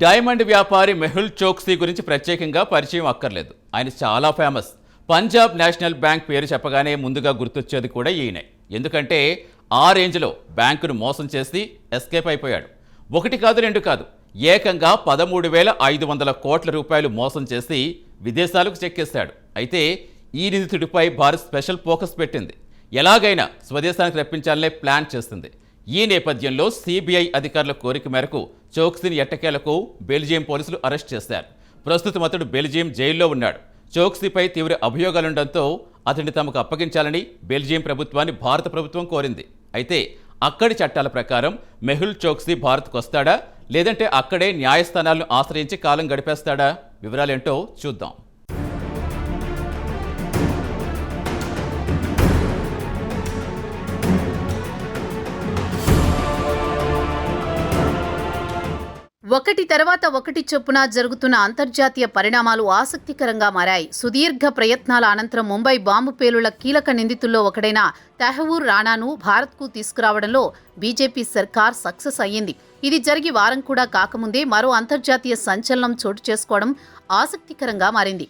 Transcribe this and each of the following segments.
Diamond వ్యాపారి మెహుల్ చోక్సీ గురించి ప్రత్యేకంగా పరిచయం అక్కర్లేదు. ఆయన చాలా ఫేమస్. పంజాబ్ నేషనల్ బ్యాంక్ పేరు చెప్పగానే ముందుగా గుర్తొచ్చేది కూడా ఈయనే. ఎందుకంటే ఆ రేంజ్లో బ్యాంకును మోసం చేసి ఎస్కేప్ అయిపోయాడు. ఒకటి కాదు, రెండు కాదు, ఏకంగా 13,500 కోట్ల రూపాయలు మోసం చేసి విదేశాలకు చెక్కేశాడు. అయితే ఈ నిందితుడిపై భారత్ స్పెషల్ ఫోకస్ పెట్టింది. ఎలాగైనా స్వదేశానికి రప్పించాలనే ప్లాన్ చేస్తుంది. ఈ నేపథ్యంలో సిబిఐ అధికారుల కోరిక మేరకు చోక్సీని ఎట్టకేలకు బెల్జియం పోలీసులు అరెస్ట్ చేశారు. ప్రస్తుతం అతడు బెల్జియం జైల్లో ఉన్నాడు. చోక్సీపై తీవ్ర అభియోగాలుండడంతో అతడిని తమకు అప్పగించాలని బెల్జియం ప్రభుత్వాన్ని భారత ప్రభుత్వం కోరింది. అయితే అక్కడి చట్టాల ప్రకారం మెహుల్ చోక్సీ భారత్కు వస్తాడా, లేదంటే అక్కడే న్యాయస్థానాలను ఆశ్రయించి కాలం గడిపేస్తాడా? వివరాలేంటో చూద్దాం. ఒకటి తర్వాత ఒకటి చొప్పున జరుగుతున్న అంతర్జాతీయ పరిణామాలు ఆసక్తికరంగా మారాయి. సుదీర్ఘ ప్రయత్నాల అనంతరం ముంబై బాంబు పేలుళ్ల కీలక నిందితుల్లో ఒకడైన తహవూర్ రాణాను భారత్కు తీసుకురావడంలో బీజేపీ సర్కార్ సక్సెస్ అయ్యింది. ఇది జరిగి వారం కూడా కాకముందే మరో అంతర్జాతీయ సంచలనం చోటు చేసుకోవడం ఆసక్తికరంగా మారింది.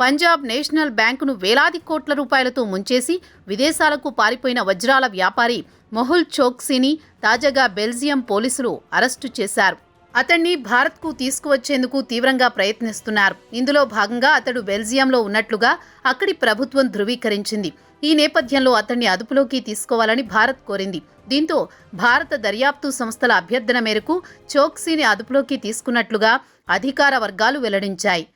పంజాబ్ నేషనల్ బ్యాంకును వేలాది కోట్ల రూపాయలతో ముంచేసి విదేశాలకు పారిపోయిన వజ్రాల వ్యాపారి మెహుల్ చోక్సీని తాజాగా బెల్జియం పోలీసులు అరెస్టు చేశారు. అతన్ని భారత్కు తీసుకువచ్చేందుకు తీవ్రంగా ప్రయత్నిస్తున్నారు. ఇందులో భాగంగా అతడు బెల్జియంలో ఉన్నట్లుగా అక్కడి ప్రభుత్వం ధృవీకరించింది. ఈ నేపథ్యంలో అతన్ని అదుపులోకి తీసుకోవాలని భారత్ కోరింది. దీంతో భారత దర్యాప్తు సంస్థల అభ్యర్థన మేరకు చోక్సీని అదుపులోకి తీసుకున్నట్లుగా అధికార వర్గాలు వెల్లడించాయి.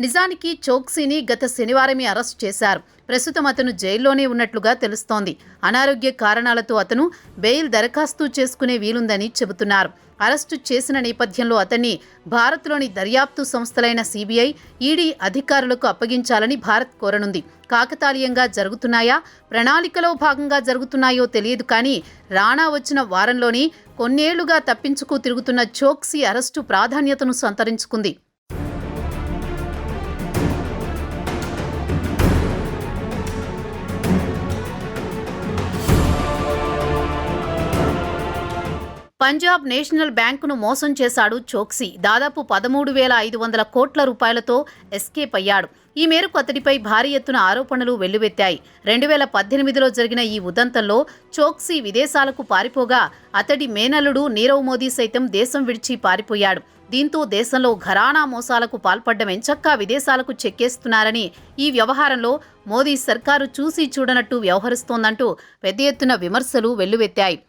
నిజానికి చోక్సీని గత శనివారమే అరెస్ట్ చేశారు. ప్రస్తుతం అతను జైల్లోనే ఉన్నట్లుగా తెలుస్తోంది. అనారోగ్య కారణాలతో అతను బెయిల్ దరఖాస్తు చేసుకునే వీలుందని చెబుతున్నారు. అరెస్టు చేసిన నేపథ్యంలో అతన్ని భారత్లోని దర్యాప్తు సంస్థలైన సిబిఐ, ఈడీ అధికారులకు అప్పగించాలని భారత్ కోరనుంది. కాకతాళీయంగా జరుగుతున్నాయా, ప్రణాళికలో భాగంగా జరుగుతున్నాయో తెలియదు, కానీ రాణా వచ్చిన వారంలోనే కొన్నేళ్లుగా తప్పించుకు తిరుగుతున్న చోక్సీ అరెస్టు ప్రాధాన్యతను సంతరించుకుంది. పంజాబ్ నేషనల్ బ్యాంకును మోసం చేశాడు చోక్సీ. దాదాపు 13,500 కోట్ల రూపాయలతో ఎస్కేప్ అయ్యాడు. ఈ మేరకు అతడిపై భారీ ఎత్తున ఆరోపణలు వెల్లువెత్తాయి. 2018లో జరిగిన ఈ ఉదంతంలో చోక్సీ విదేశాలకు పారిపోగా అతడి మేనల్లుడు నీరవ్ మోదీ సైతం దేశం విడిచి పారిపోయాడు. దీంతో దేశంలో ఘరానా మోసాలకు పాల్పడ్డం ఎంచక్కా విదేశాలకు చెక్కేస్తున్నారని, ఈ వ్యవహారంలో మోదీ సర్కారు చూసి చూడనట్టు వ్యవహరిస్తోందంటూ పెద్ద ఎత్తున విమర్శలు వెల్లువెత్తాయి.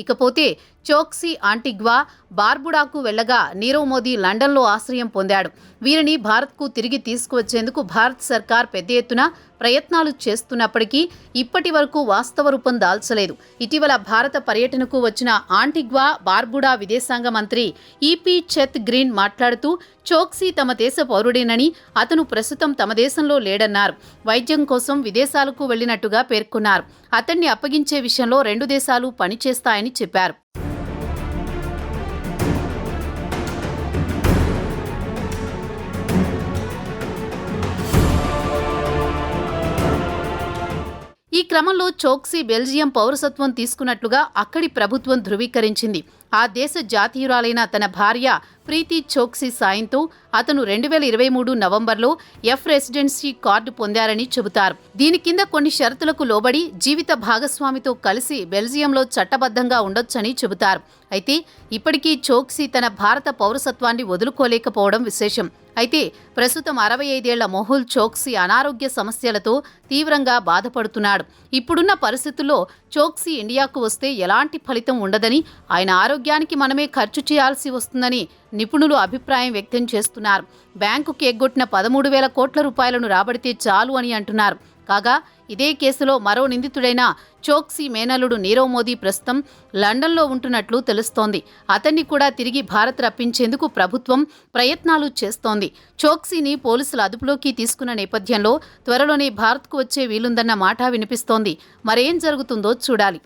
ఇకపోతే చోక్సీ ఆంటిగ్వా, బార్బుడాకు వెళ్లగా నీరవ్ మోదీ లండన్లో ఆశ్రయం పొందాడు. వీరిని భారత్కు తిరిగి తీసుకువచ్చేందుకు భారత్ సర్కార్ పెద్ద ఎత్తున ప్రయత్నాలు చేస్తున్నప్పటికీ ఇప్పటి వరకు వాస్తవ రూపం దాల్చలేదు. ఇటీవల భారత పర్యటనకు వచ్చిన ఆంటిగ్వా, బార్బుడా విదేశాంగ మంత్రి ఈపీ చెత్ గ్రీన్ మాట్లాడుతూ చోక్సీ తమ దేశ పౌరుడేనని, అతను ప్రస్తుతం తమ దేశంలో లేడన్నారు. వైద్యం కోసం విదేశాలకు వెళ్లినట్టుగా పేర్కొన్నారు. అతన్ని అప్పగించే విషయంలో రెండు దేశాలు పనిచేస్తాయని చెప్పారు. ఈ క్రమంలో చోక్సీ బెల్జియం పౌరసత్వం తీసుకున్నట్లుగా అక్కడి ప్రభుత్వం ధృవీకరించింది. ఆ దేశ జాతీయురాలైన తన భార్య ప్రీతి చోక్సీ సాయంతో అతను 2023 నవంబర్లో ఎఫ్ రెసిడెన్సీ కార్డు పొందారని చెబుతారు. దీని కింద కొన్ని షరతులకు లోబడి జీవిత భాగస్వామితో కలిసి బెల్జియంలో చట్టబద్ధంగా ఉండొచ్చని చెబుతారు. అయితే ఇప్పటికీ చోక్సీ తన భారత పౌరసత్వాన్ని వదులుకోలేకపోవడం విశేషం. అయితే ప్రస్తుతం 65 ఏళ్ల మెహుల్ చోక్సీ అనారోగ్య సమస్యలతో తీవ్రంగా బాధపడుతున్నాడు. ఇప్పుడున్న పరిస్థితుల్లో చోక్సీ ఇండియాకు వస్తే ఎలాంటి ఫలితం ఉండదని, ఆయన ఆరోగ్యానికి మనమే ఖర్చు చేయాల్సి వస్తుందని నిపుణులు అభిప్రాయం వ్యక్తం చేస్తున్నారు. బ్యాంకుకి ఎగ్గొట్టిన 13,000 కోట్ల రూపాయలను రాబడితే చాలు అని అంటున్నారు. కాగా ఇదే కేసులో మరో నిందితుడైన చోక్సీ మేనల్లుడు నీరవ్ మోదీ ప్రస్తుతం లండన్లో ఉంటున్నట్లు తెలుస్తోంది. అతన్ని కూడా తిరిగి భారత్ రప్పించేందుకు ప్రభుత్వం ప్రయత్నాలు చేస్తోంది. చోక్సీని పోలీసులు అదుపులోకి తీసుకున్న నేపథ్యంలో త్వరలోనే భారత్కు వచ్చే వీలుందన్న మాట వినిపిస్తోంది. మరేం జరుగుతుందో చూడాలి.